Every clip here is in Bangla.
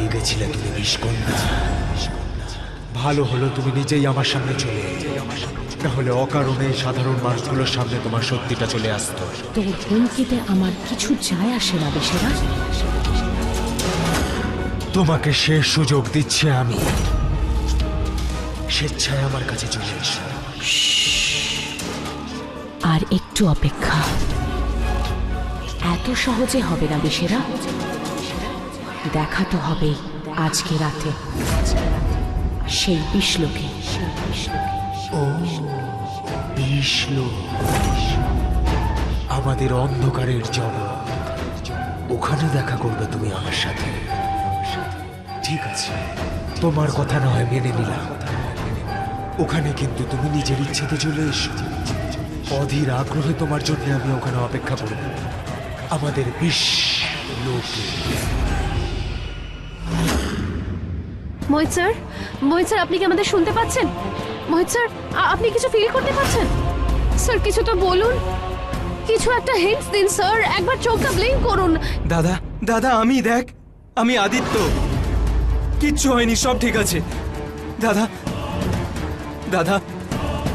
পেয়ে গেছিলে তুমি বিষকন্যা। ভালো হলো তুমি নিজেই আমার সামনে চলে এলে, তাহলে অকারণে সাধারণ মানুষগুলোর সামনে তোমার সত্যিটা চলে আসতো। তোর হুমকিতে আমার কিছু যায় আসে না বেশেরা। তোমাকে শেষ সুযোগ দিচ্ছে আমি, স্বেচ্ছায় আমার কাছে চলে এসো। আর একটু অপেক্ষা, এত সহজে হবে না বেশেরা। দেখা তো হবেই আজকে রাতে সেই বিষলোকে। ও বিষলোক, আমাদের অন্ধকারের জগৎ, ওখানে দেখা করবে তুমি আমার সাথে। ঠিক আছে, তোমার কথা না হয় মেনে নিলাম। ওখানে কিন্তু তুমি নিজের ইচ্ছেতে চলে এসো। অধীর আগ্রহে তোমার জন্য আমি ওখানে অপেক্ষা করব, আমাদের বিষলোকে। মোহিত স্যার, মোহিত স্যার, আপনি কি আমাদের শুনতে পাচ্ছেন? মোহিত স্যার, আপনি কিছু ফিল করতে পারছেন? স্যার কিছু তো বলুন, কিছু একটা হিন্টস দিন স্যার, একবার চোখটা ব্লিঙ্ক করুন। দাদা দাদা, আমি দেখ, আমি আদিত্য, কিচ্ছু হয়নি, সব ঠিক আছে। দাদা দাদা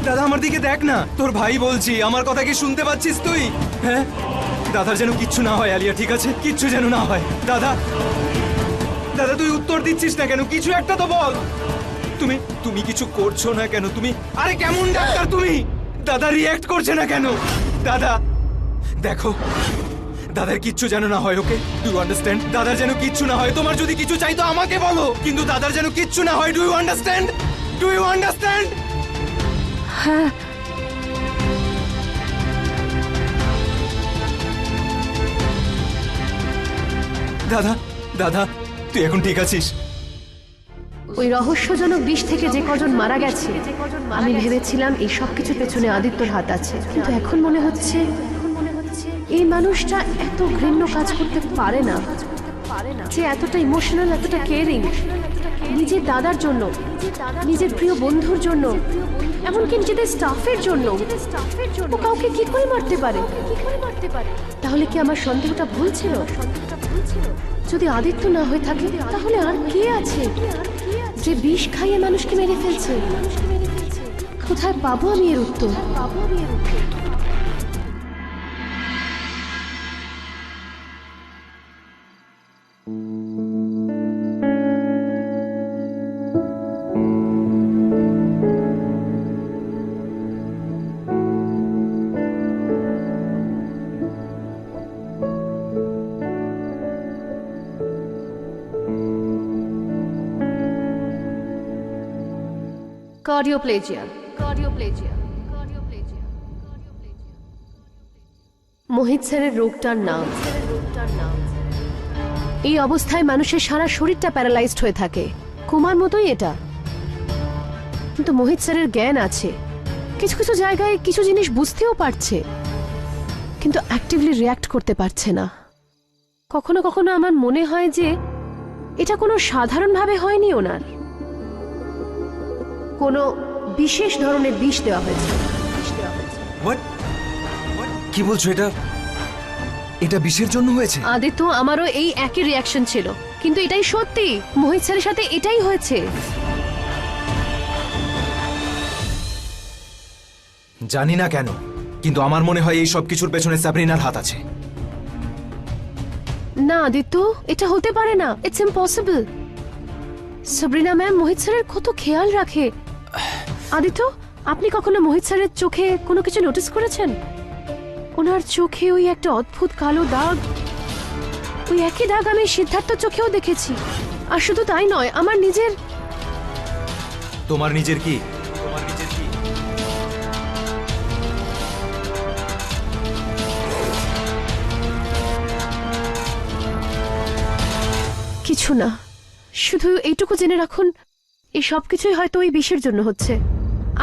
দাদা, আমার দিকে দেখ না, তোর ভাই বলছি, আমার কথা কি শুনতে পাচ্ছিস তুই? হ্যাঁ, দাদার যেন কিচ্ছু না হয় আলিয়া, ঠিক আছে? কিচ্ছু যেন না হয়। দাদা দাদা, তুই উত্তর দিচ্ছিস না কেন? কিছু একটা তো বল। তুমি তুমি কিছু করছো না কেন? তুমি, আরে কেমন ডাক্তার তুমি? দাদা রিঅ্যাক্ট করছে না কেন? দাদা দেখো, দাদার কিচ্ছু যেন না হয়, ওকে? Do you understand? দাদার যেন কিচ্ছু না হয়। তোমার যদি কিছু চাই তো আমাকে বলো, কিন্তু দাদার যেন কিচ্ছু না হয়। Do you understand? Do you understand? হ্যাঁ, দাদা দাদা, তুই এখন ঠিক আছিস? ওই রহস্যজনক বিষ থেকে যে কজন মারা গেছে, আমি ভেবেছিলাম এই সব কিছুর পেছনে আদিত্যর হাত আছে, কিন্তু এখন মনে হচ্ছে এই মানুষটা এত ঘৃণ্য কাজ করতে পারে না, যে এতটা ইমোশনাল, এতটা কেয়ারিং নিজের দাদার জন্য, নিজের প্রিয় বন্ধুর জন্য, এমনকি নিজেদের স্টাফের জন্য। ও কাউকে কি করে মারতে পারে? তাহলে কি আমার সন্দেহটা ভুল ছিল? যদি আদিত্য না হয়ে থাকে তাহলে আর কে আছে যে বিষ খাইয়ে মানুষকে মেরে ফেলছে? কোথায় পাবো আমি এর উত্তর? কার্ডিওপ্লেজিয়া। মোহিত স্যারের রোগটার নাম। এই অবস্থায় মানুষের সারা শরীরটা প্যারালাইজড হয়ে থাকে, কোমার মতোই এটা। কিন্তু মোহিত স্যারের জ্ঞান আছে, কিছু কিছু জায়গায় কিছু জিনিস বুঝতেও পারছে, কিন্তু অ্যাক্টিভলি রিয়্যাক্ট করতে পারছে না। কখনো কখনো আমার মনে হয় যে এটা কোনো সাধারণভাবে হয়নি, ওনার কোনো বিশেষ ধরনের বিষ দেওয়া হয়েছে। কি বলছো? এটা এটা বিষের জন্য হয়েছে? আদিত্য, আমারও এই একই রিয়াকশন ছিল, কিন্তু এটাই সত্যি, মোহিত স্যারের সাথে এটাই হয়েছে। জানি না কেন, কিন্তু আমার মনে হয় এই সব কিছুর পেছনে সাবরিনার হাত আছে। না আদিত্য, এটা হতে পারে না, ইটস ইম্পসিবল। সাবরিনা ম্যাম মোহিত স্যারের কত খেয়াল রাখে। আদিত্য, আপনি কখনো মোহিত স্যারের চোখে কোনো কিছু নোটিস করেছেন? ওনার চোখে ওই একটা অদ্ভুত কালো দাগ, ওই একই দাগ আমি সিদ্ধার্থর চোখেও দেখেছি। আর শুধু তাই নয়, আমার নিজের। তোমার নিজের কি? তোমার নিজের কি? কিছু না, শুধু এইটুকু জেনে রাখুন, এই সব কিছুই হয়তো ওই বিষের জন্য হচ্ছে।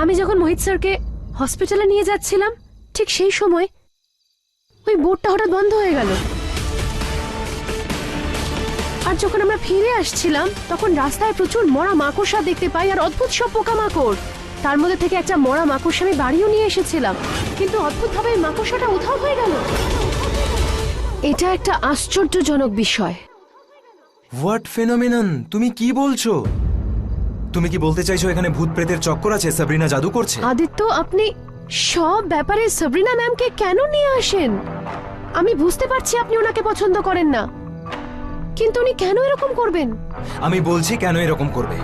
আমি যখন মোহিত স্যারকে হসপিটালে নিয়ে যাচ্ছিলাম, ঠিক সেই সময় ওই বোর্ডটা হঠাৎ বন্ধ হয়ে গেল। আর যখন আমরা ফিরে আসছিলাম তখন রাস্তায় প্রচুর মরা মাকড়সা দেখতে পাই, আর অদ্ভুত সব পোকামাকড়। তার মধ্যে থেকে একটা মরা মাকড়সা আমি বাড়িও নিয়ে এসেছিলাম, কিন্তু অদ্ভুতভাবে মাকড়সাটা উধাও হয়ে গেল। এটা একটা আশ্চর্যজনক বিষয়। What phenomenon? তুমি কি বলছো? তুমি কি বলতে চাইছো এখানে ভূত প্রেতের চক্কর আছে, সাবরিনা জাদু করছে? আদিত্য, আপনি সব ব্যাপারে সাবরিনা ম্যামকে কেন নিয়ে আসেন? আমি বুঝতে পারছি আপনি ওনাকে পছন্দ করেন না, কিন্তু উনি কেন এরকম করবেন? আমি বলছি কেন এরকম করবে।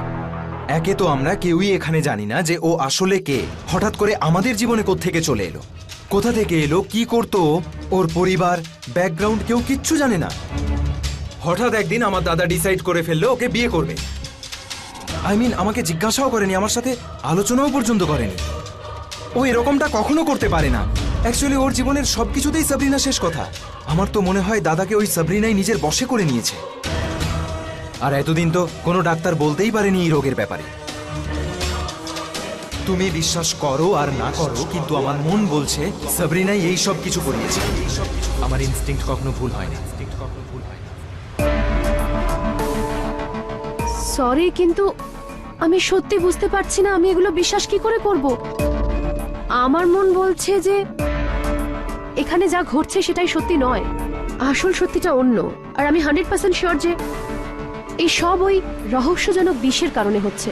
একে তো আমরা কেউই এখানে জানি না যে ও আসলে কে। হঠাৎ করে আমাদের জীবনে কোত্থেকে চলে এলো, কোথা থেকে এলো, কি করতো, ওর পরিবার, ব্যাকগ্রাউন্ড কেউ কিচ্ছু জানে না। হঠাৎ একদিন আমার দাদা ডিসাইড করে ফেললো ওকে বিয়ে করবে। আমাকে জিজ্ঞাসাও করেনি, আমার সাথে আলোচনাও পর্যন্ত করেনি। ও এরকমটা কখনো করতে পারে না। অ্যাকচুয়ালি ওর জীবনের সবকিছুতেই সাবরিনা শেষ কথা। আমার তো মনে হয় দাদাকে ওই সাবরিনাই নিজের বশে করে নিয়েছে। আর এতদিন তো কোনো ডাক্তার বলতেই পারেনি এই রোগের ব্যাপারে। তুমি বিশ্বাস করো আর না করো, কিন্তু আমার মন বলছে সাবরিনাই এই সব কিছু করিয়েছে। আমার ইনস্টিংক্ট কখনো ভুল হয় না। সরি, কিন্তু আমি সত্যি বুঝতে পারছি না আমি এগুলো বিশ্বাস কি করে করব। আমার মন বলছে যে এখানে যা ঘটছে সেটাই সত্যি নয়, আসল সত্যিটা অন্য। আর আমি 100% শিওর যে এই সব ওই রহস্যজনক বিষের কারণে হচ্ছে।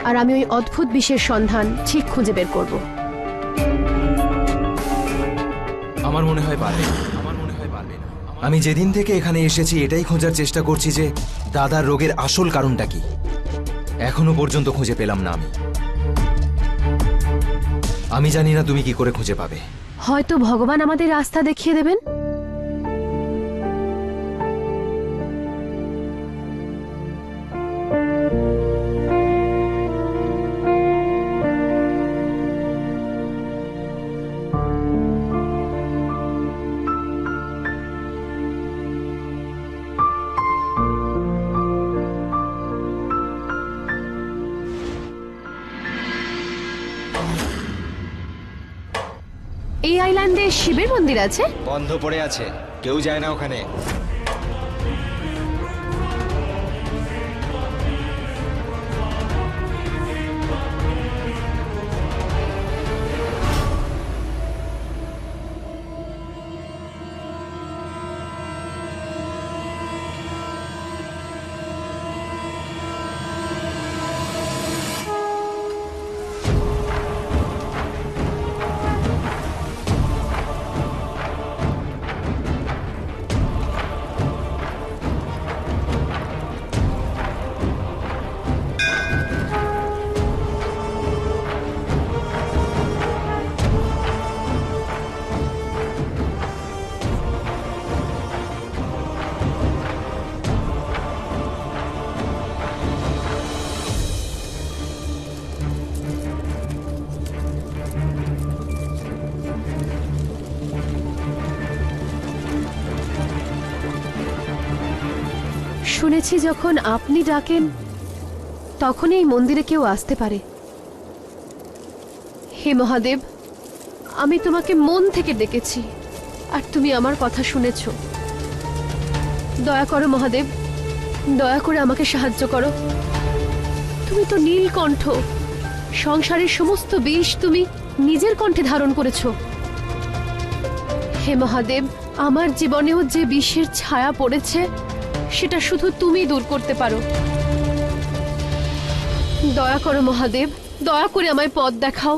আর আমি ওই অদ্ভুত বিষের সন্ধান ঠিক খুঁজে বের করব। আমার মনে হয় পারবে। আমি যেদিন থেকে এখানে এসেছি এটাই খোঁজার চেষ্টা করছি যে দাদার রোগের আসল কারণটা কি। এখনো পর্যন্ত খুঁজে পেলাম না। আমি জানি না তুমি কি করে খুঁজে পাবে। হয়তো ভগবান আমাদের রাস্তা দেখিয়ে দেবেন। এই আইল্যান্ডে শিবের মন্দির আছে? বন্ধ পড়ে আছে, কেউ যায় না ওখানে। শুনেছি যখন আপনি ডাকেন তখনই এই মন্দিরে কেউ আসতে পারে। হে মহাদেব, আমি তোমাকে মন থেকে ডেকেছি আর তুমি আমার কথা শুনেছ। দয়া করো মহাদেব, দয়া করে আমাকে সাহায্য করো। তুমি তো নীলকণ্ঠ, সংসারের সমস্ত বিষ তুমি নিজের কণ্ঠে ধারণ করেছো। হে মহাদেব, আমার জীবনেও যে বিষের ছায়া পড়েছে সেটা শুধু তুমি দূর করতে পারো। দয়া করো মহাদেব, দয়া করে আমায় পথ দেখাও।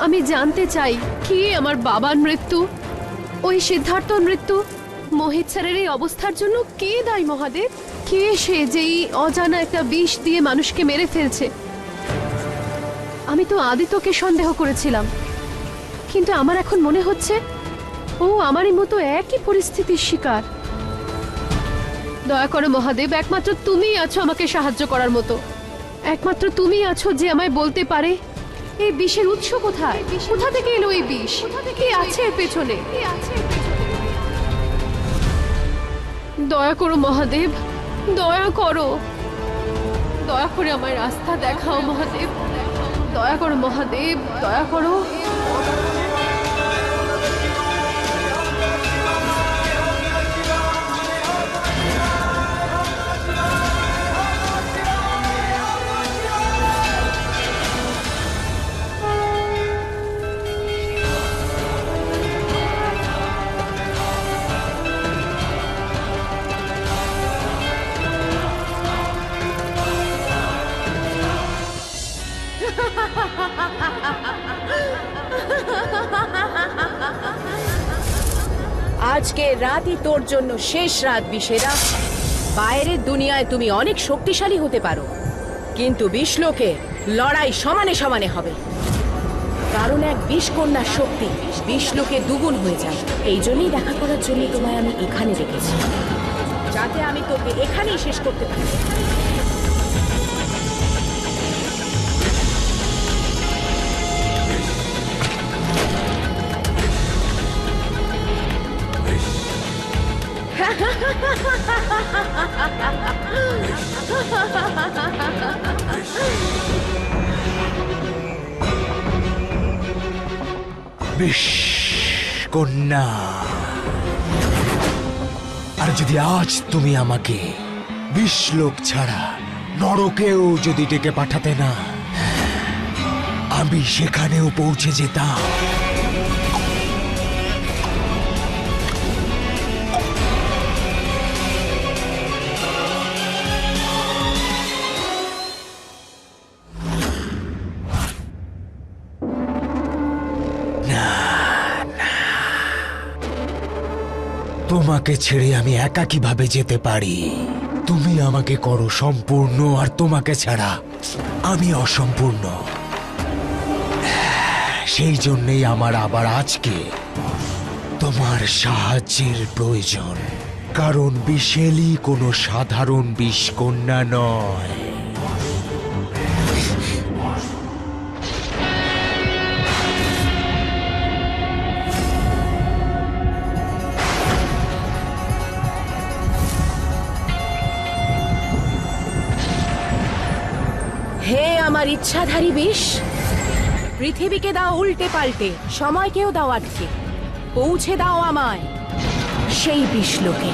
আমি জানতে চাই কি আমার বাবার মৃত্যু, ওই সিদ্ধার্থর মৃত্যু, মোহিত স্যারের এই অবস্থার জন্য কে দায়ী মহাদেব? কে সে যেই অজানা একটা বিষ দিয়ে মানুষকে মেরে ফেলছে? আমি তো আদিত্যকে সন্দেহ করেছিলাম, কিন্তু আমার এখন মনে হচ্ছে ও আমারই মতো একই পরিস্থিতির শিকার। দয়া করো মহাদেব, একমাত্র তুমিই আছো আমাকে সাহায্য করার মতো। একমাত্র তুমিই আছো যে আমায় বলতে পারে এই বিষের উৎস কোথায়, কোথা থেকে এলো এই বিষ, কে আছে এর পেছনে। দয়া করো মহাদেব, দয়া করো, দয়া করে আমার রাস্তা দেখাও মহাদেব। দয়া করো মহাদেব, দয়া করো। আজকে রাতই তোর জন্য শেষ রাত বিশেরা। বাইরের দুনিয়ায় তুমি অনেক শক্তিশালী হতে পারো, কিন্তু বিশ্বলোকে লড়াই সমানে সমানে হবে। কারণ এক বিষকন্যার শক্তি বিশ্বলোকে দ্বিগুণ হয়ে যায়। এই জন্যই দেখা করার জন্য তোমায় আমি এখানে রেখেছি, যাতে আমি তোকে এখানেই শেষ করতে পারি। বিশ কন্যা, আর যদি আজ তুমি আমাকে বিশ্বলোক ছাড়া নরকেও যদি ডেকে পাঠাতে না, আমি সেখানেও পৌঁছে যেতাম। তোমাকে ছেড়ে আমি একা কিভাবে যেতে পারি? তুমি আমাকে করো সম্পূর্ণ, আর তোমাকে ছাড়া আমি অসম্পূর্ণ। সেই জন্যই আমার আবার আজকে তোমার সাহায্যের প্রয়োজন, কারণ বিশেলি কোনো সাধারণ বিষকন্যা নয়। হে আমার ইচ্ছাধারী বিষ, পৃথিবীকে দাও উল্টে পাল্টে, সময়কেও দাও আটকে, পৌঁছে দাও আমায় সেই বিশ্বলোকে।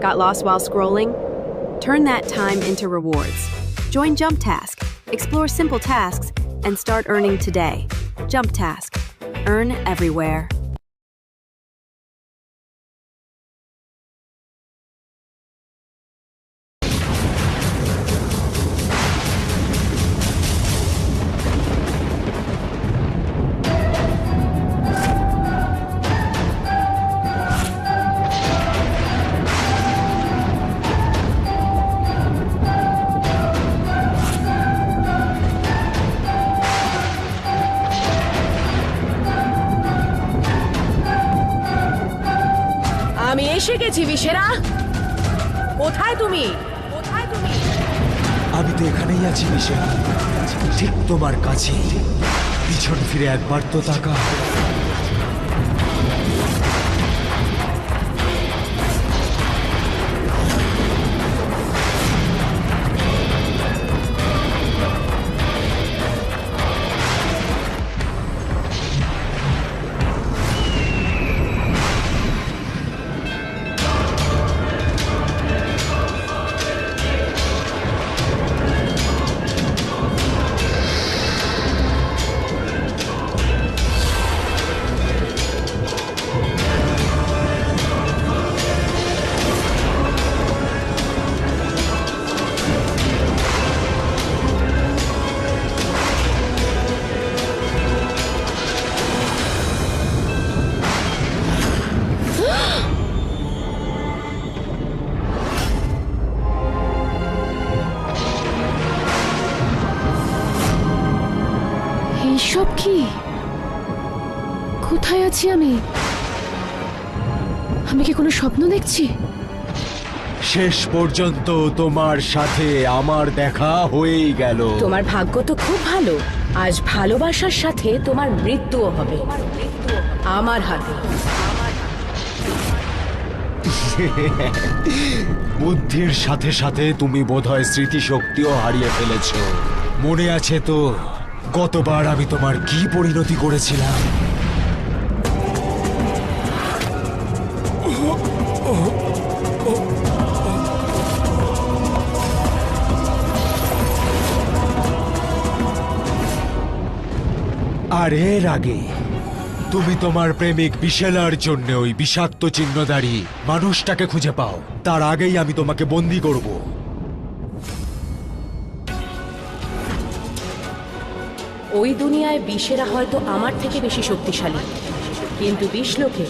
Got lost while scrolling? Turn that time into rewards. Join Jump Task, explore simple tasks, and start earning today. Jump Task. Earn everywhere. আমি এসে গেছি বিশেরা। কোথায় তুমি? কোথায় তুমি? আমি তো এখানেই আছি বিশেষ, ঠিক তোমার কাছে। পিছন ফিরে একবার তো তাকা। আছি আমি? আমি কি কোনো স্বপ্ন দেখছি? শেষ পর্যন্ত তোমার সাথে আমার দেখা হয়েই গেল। তোমার ভাগ্য তো খুব ভালো, আজ ভালোবাসার সাথে তোমার মৃত্যুও হবে আমার হাতে। বুদ্ধির সাথে সাথে তুমি বোধহয় স্মৃতিশক্তিও হারিয়ে ফেলেছো। মনে আছে তো গতবার আমি তোমার কি পরিণতি করেছিলাম? আর এর আগে তুমি তোমার প্রেমিক বিশেলার জন্য ওই বিষাক্ত চিহ্নধারী মানুষটাকে খুঁজে পাও। তার আগেই আমি তোমাকে বন্দি করব। ওই দুনিয়ায় বিষেরা হয়তো আমার থেকে বেশি শক্তিশালী, কিন্তু বিশ্বলোকে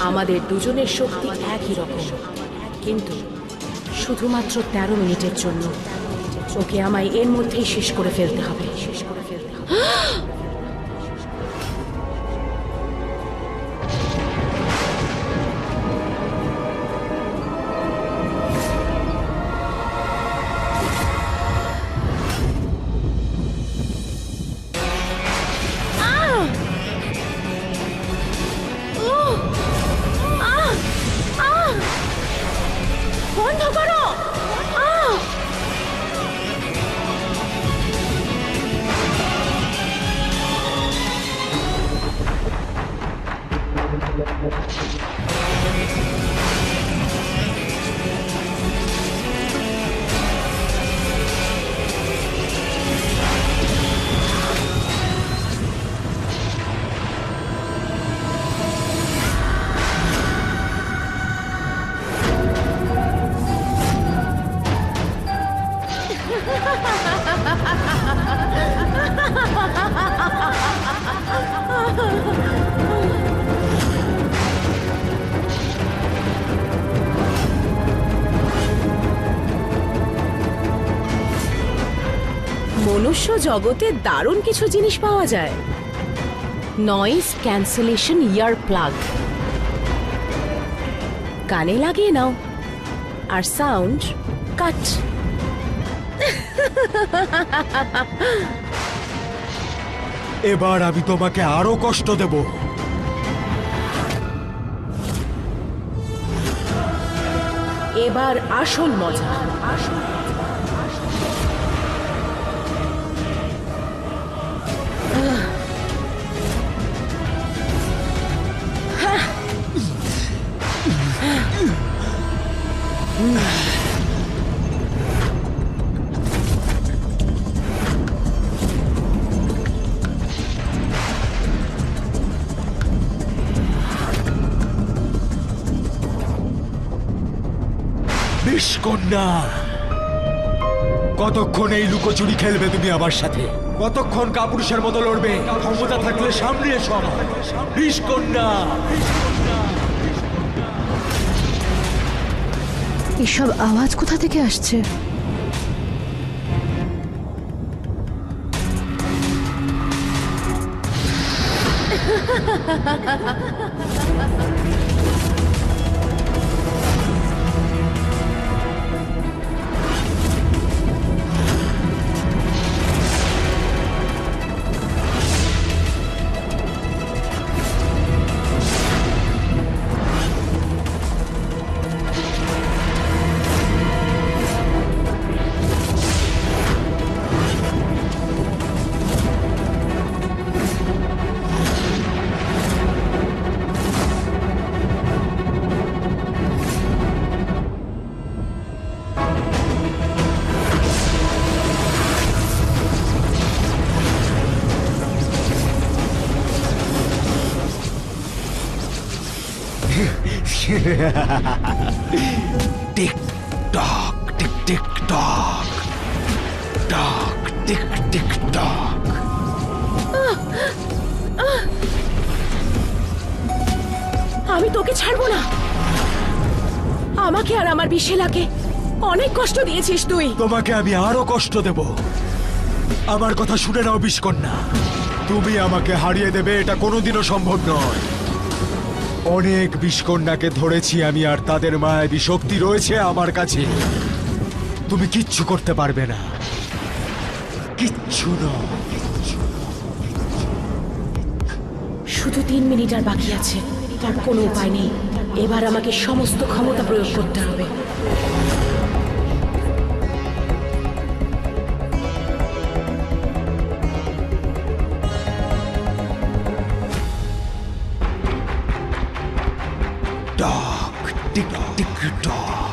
আমাদের দুজনের শক্তি একই রকম। কিন্তু শুধুমাত্র 13 মিনিটের জন্য ওকে আমায় এর মধ্যেই শেষ করে ফেলতে হবে। বন্ধ করো! মনুষ্য জগতে দারুণ কিছু জিনিস পাওয়া যায়। নয়েজ ক্যান্সেলেশন ইয়ার প্লাগ, কানে লাগিয়ে নাও আর সাউন্ড কাট। এবার আমি তোমাকে আরো কষ্ট দেব। এবার আসল মজা। বিষকন্যা, কতক্ষণ এই লুকোচুরি খেলবে তুমি আমার সাথে? কতক্ষণ কাপুরুষের মতো লড়বে? ক্ষমতা থাকলে সামনে এসো আমার। বিষকন্যা, এসব আওয়াজ কোথা থেকে আসছে? টিক টক, টিক টিক টক, টক টিক টিক টক। আমি তোকে ছাড়বো না। আমাকে আর আমার বিশেলাকে অনেক কষ্ট দিয়েছিস তুই। তোমাকে আমি আরো কষ্ট দেব। আমার কথা শুনে নাও বিষকন্যা, তুমি আমাকে হারিয়ে দেবে এটা কোনোদিনও সম্ভব নয়। অনেক বিষকন্যাকে ধরেছি আমি, আর তাদের মায়াবী শক্তি রয়েছে আমার কাছে। তুমি কিচ্ছু করতে পারবে না, কিচ্ছু না। শুধু 3 মিনিট আর বাকি আছে, তার কোনো উপায় নেই। এবার আমাকে সমস্ত ক্ষমতা প্রয়োগ করতে হবে। টক টিক টিক টক।